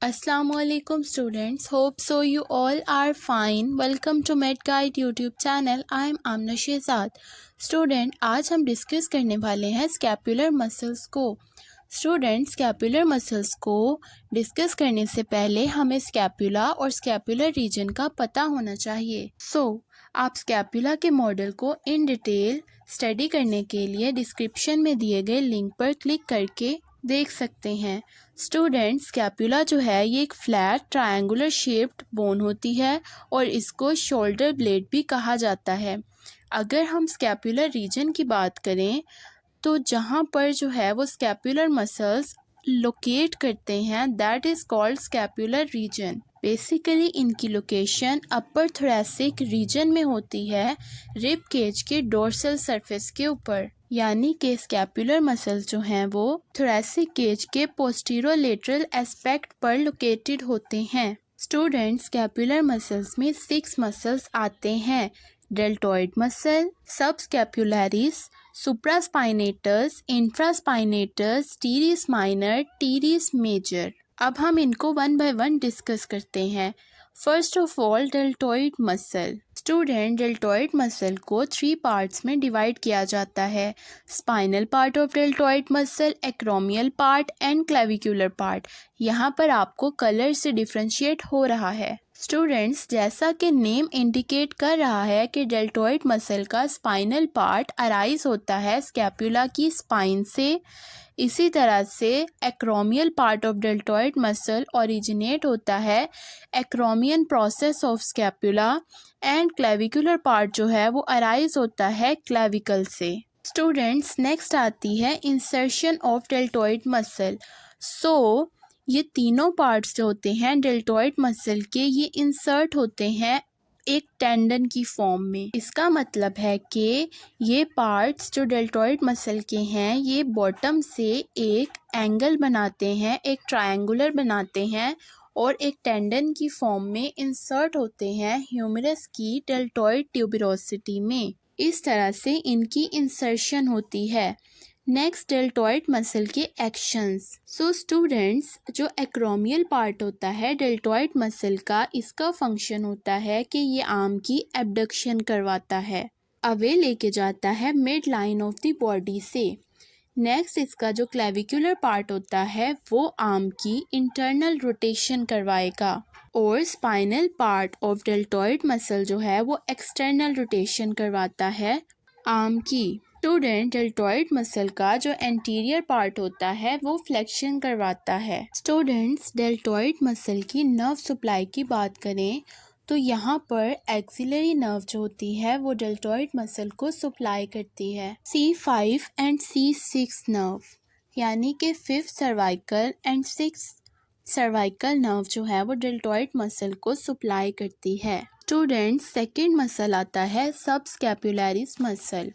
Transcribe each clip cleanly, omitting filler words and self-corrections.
Assalamualaikum students, hope so you all are fine. Welcome to MedGuide YouTube channel. I am Amna Shehzad. Student आज हम discuss करने वाले हैं scapular muscles को। Student scapular muscles को discuss करने से पहले हमें स्कैपुला और स्कैपुलर रीजन का पता होना चाहिए। आप स्कैपुला के मॉडल को इन डिटेल स्टडी करने के लिए डिस्क्रिप्शन में दिए गए लिंक पर क्लिक करके देख सकते हैं। स्टूडेंट स्कैपुला जो है ये एक फ्लैट ट्रायंगुलर शेप्ड बोन होती है और इसको शोल्डर ब्लेड भी कहा जाता है। अगर हम स्कैपुलर रीजन की बात करें तो जहाँ पर जो है वो स्कैपुलर मसल्स लोकेट करते हैं that is called scapular region. Basically इनकी लोकेशन अपर थोरैसिक रीजन में होती है, रिब केज के डोर्सल सरफेस के ऊपर। यानी कि स्कैपुलर मसल्स जो हैं वो थोरैसिक केज के पोस्टीरोलेटरल एस्पेक्ट पर लोकेटेड होते हैं। स्टूडेंट्स स्कैपुलर मसल्स में 6 मसल्स आते हैं: deltoid muscle, subscapularis, supraspinatus, infraspinatus, teres minor, teres major. अब हम इनको वन बाय वन डिस्कस करते हैं। First of all deltoid muscle. Student deltoid muscle को 3 पार्ट्स में डिवाइड किया जाता है: spinal part of deltoid muscle, acromial part and clavicular part. यहाँ पर आपको कलर से डिफ्रेंशिएट हो रहा है। स्टूडेंट्स जैसा कि नेम इंडिकेट कर रहा है कि डेल्टॉइड मसल का स्पाइनल पार्ट अराइज होता है स्कैपुला की स्पाइन से, इसी तरह से acromial part of deltoid muscle originate होता है acromion process of scapula and clavicular part जो है वो अराइज होता है क्लेविकल से। स्टूडेंट्स नेक्स्ट आती है इंसर्शन ऑफ डेल्टॉइड मसल। ये तीनों पार्ट्स जो होते हैं डेल्टॉइड मसल के ये इंसर्ट होते हैं एक टेंडन की फॉर्म में। इसका मतलब है कि ये पार्ट्स जो डेल्टॉइड मसल के हैं ये बॉटम से एक एंगल बनाते हैं, एक ट्रायंगुलर बनाते हैं और एक टेंडन की फॉर्म में इंसर्ट होते हैं ह्यूमरस की डेल्टॉइड ट्यूबरोसिटी में। इस तरह से इनकी इंसर्शन होती है। नेक्स्ट डेल्टॉइड मसल के एक्शंस। स्टूडेंट्स जो एक्रोमियल पार्ट होता है डेल्टॉइड मसल का, इसका फंक्शन होता है कि ये आर्म की एबडक्शन करवाता है, अवे लेके जाता है mid line of the body से। नेक्स्ट इसका जो क्लेविकुलर पार्ट होता है वो आर्म की इंटरनल रोटेशन करवाएगा और spinal part of deltoid muscle जो है वो एक्सटर्नल रोटेशन करवाता है आर्म की। स्टूडेंट डेल्टॉइड मसल का जो एंटीरियर पार्ट होता है वो फ्लेक्शन करवाता है। स्टूडेंट्स डेल्टॉइड मसल की नर्व सप्लाई की बात करें तो यहाँ पर एक्सिलरी नर्व जो होती है वो डेल्टॉइड मसल को सप्लाई करती है। C5 एंड C6 नर्व यानी कि 5th cervical and 6th cervical nerve जो है वो डेल्टॉइड मसल को सप्लाई करती है। स्टूडेंट्स सेकेंड मसल आता है सबस्कैपुलरिस मसल।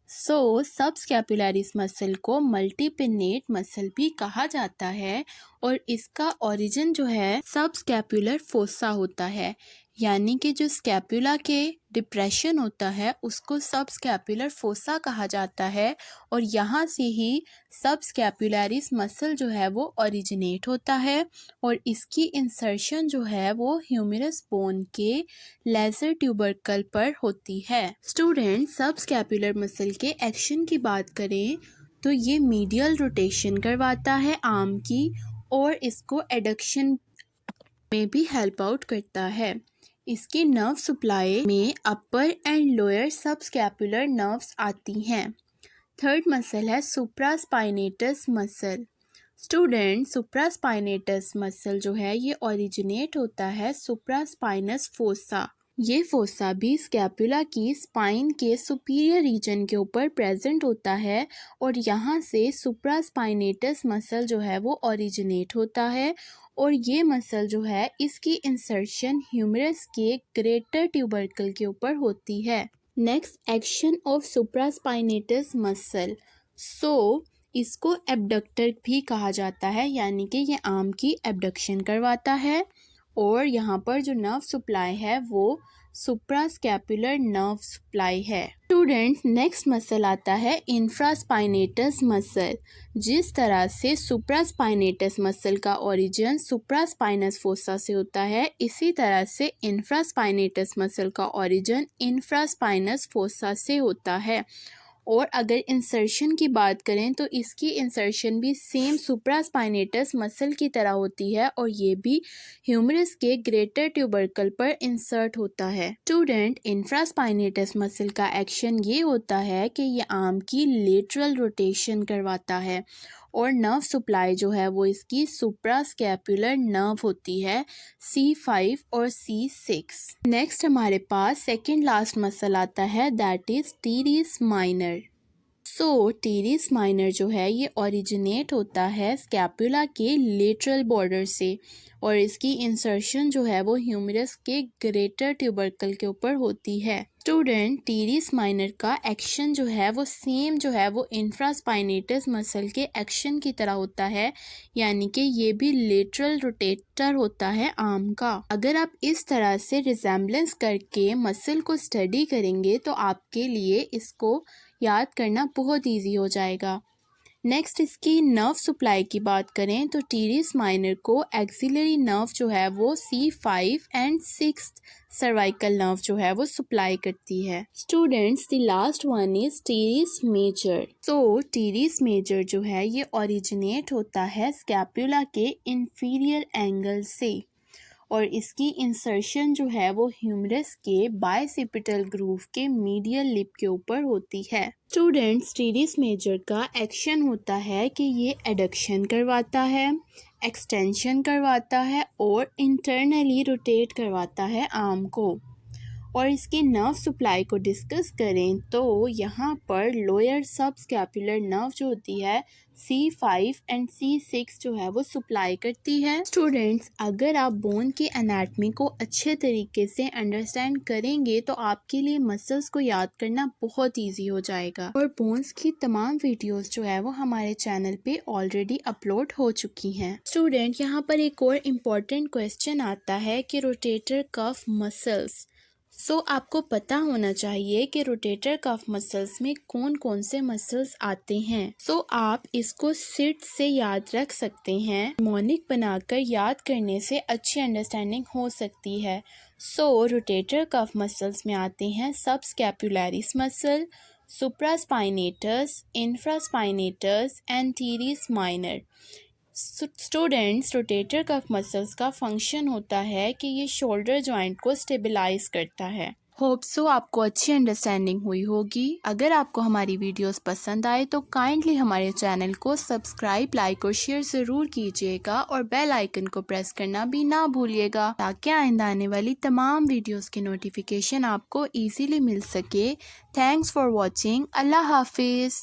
सबस्कैपुलरिस मसल को मल्टीपिनेट मसल भी कहा जाता है और इसका ओरिजिन जो है सबस्कैपुलर फोसा होता है। यानी कि जो स्कैपुला के डिप्रेशन होता है उसको सबस्कैपुलर फोसा कहा जाता है और यहाँ से ही सबस्कैपुलरिस मसल जो है वो ओरिजिनेट होता है और इसकी इंसर्शन जो है वो ह्यूमरस बोन के लेजर ट्यूबरकल पर होती है। स्टूडेंट सबस्कैपुलर मसल के एक्शन की बात करें तो ये मीडियल रोटेशन करवाता है आर्म की और इसको एडक्शन में भी हेल्प आउट करता है। इसकी नर्व सप्लाई में अपर एंड लोअर सबस्कैपुलर नर्व्स आती हैं। थर्ड मसल है supraspinatus muscle. Student supraspinatus muscle जो है ये ओरिजिनेट होता है सुप्रास्पाइनस फोसा। ये फोसा भी स्कैपुला की स्पाइन के सुपीरियर रीजन के ऊपर प्रेजेंट होता है और यहाँ से सुप्रास्पाइनेटस मसल जो है वो ओरिजिनेट होता है और ये मसल जो है इसकी इंसर्शन ह्यूमरस के ग्रेटर ट्यूबरकल के ऊपर होती है। Next action of supraspinatus muscle. इसको एबडक्टर भी कहा जाता है यानी कि ये आर्म की एबडक्शन करवाता है और यहाँ पर जो नर्व सप्लाई है वो सुप्रास्कैपुलर नर्व सप्लाई है। स्टूडेंट, नेक्स्ट मसल आता है इंफ्रास्पाइनेटस मसल। जिस तरह से सुप्रास्पाइनेटस मसल का ओरिजिन सुप्रास्पाइनस फोसा से होता है, इसी तरह से इंफ्रास्पाइनेटस मसल का ओरिजिन इंफ्रास्पाइनस फोसा से होता है। और अगर इंसर्शन की बात करें तो इसकी इंसर्शन भी सेम सुप्रास्पाइनेटस मसल की तरह होती है और ये भी ह्यूमरस के ग्रेटर ट्यूबरकल पर इंसर्ट होता है। स्टूडेंट, इंफ्रास्पाइनेटस मसल का एक्शन ये होता है कि ये आर्म की लेटरल रोटेशन करवाता है और नर्व सप्लाई जो है वो इसकी सुप्रास्कैपुलर नर्व होती है C5 और C6। नेक्स्ट हमारे पास सेकंड लास्ट मसल आता है, that is teres minor. Teres minor जो है ये ओरिजिनेट होता है स्कैपुला के लेटरल बॉर्डर से और इसकी इंसर्शन जो है वो ह्यूमरस के ग्रेटर ट्यूबरकल के ऊपर होती है। स्टूडेंट, टीरिस माइनर का एक्शन जो है वो सेम जो है वो इंफ्रास्पाइनेटस मसल के एक्शन की तरह होता है, यानी कि ये भी लेटरल रोटेटर होता है आर्म का। अगर आप इस तरह से रिजेम्बलेंस करके मसल को स्टडी करेंगे तो आपके लिए इसको याद करना बहुत इजी हो जाएगा। नेक्स्ट इसकी नर्व सप्लाई की बात करें तो टीरिस माइनर को एक्सिलरी नर्व जो है वो C5 एंड 6 सर्वाइकल नर्व जो है वो सप्लाई करती है। Students, the last one is teres major. Teres major जो है ये ओरिजिनेट होता है स्कैपुला के इंफीरियर एंगल से और इसकी इंसर्शन जो है वो ह्यूमरस के बाइसिपिटल ग्रूव के मीडियल लिप के ऊपर होती है। स्टूडेंट्स, टीरिस मेजर का एक्शन होता है कि ये एडक्शन करवाता है, एक्सटेंशन करवाता है और इंटरनली रोटेट करवाता है आर्म को। और इसकी नर्व सप्लाई को डिस्कस करें तो यहाँ पर लोअर सब स्कैपुलर नर्व जो होती है C5 एंड C6 जो है वो सप्लाई करती है। स्टूडेंट्स, अगर आप बोन की एनाटमी को अच्छे तरीके से अंडरस्टैंड करेंगे तो आपके लिए मसल्स को याद करना बहुत इजी हो जाएगा। और बोन्स की तमाम वीडियोस जो है वो हमारे चैनल पे ऑलरेडी अपलोड हो चुकी हैं। स्टूडेंट, यहाँ पर एक और इम्पॉर्टेंट क्वेश्चन आता है कि रोटेटर कफ मसल्स। आपको पता होना चाहिए कि रोटेटर कफ मसल्स में कौन कौन से मसल्स आते हैं। आप इसको सिट से याद रख सकते हैं। मॉनिक बनाकर याद करने से अच्छी अंडरस्टैंडिंग हो सकती है। रोटेटर कफ मसल्स में आते हैं subscapularis muscle, supraspinatus, infraspinatus and teres minor. Students, rotator cuff muscles का फंक्शन होता है कि ये शोल्डर जॉइंट को स्टेबलाइज करता है। होप सो आपको अच्छी अंडरस्टैंडिंग हुई होगी। अगर आपको हमारी वीडियोस पसंद आए तो काइंडली हमारे चैनल को सब्सक्राइब, लाइक और शेयर ज़रूर कीजिएगा और बेल आइकन को प्रेस करना भी ना भूलिएगा ताकि आइंदा आने वाली तमाम वीडियोस की नोटिफिकेशन आपको इजीली मिल सके। Thanks for watching. अल्लाह हाफिज़।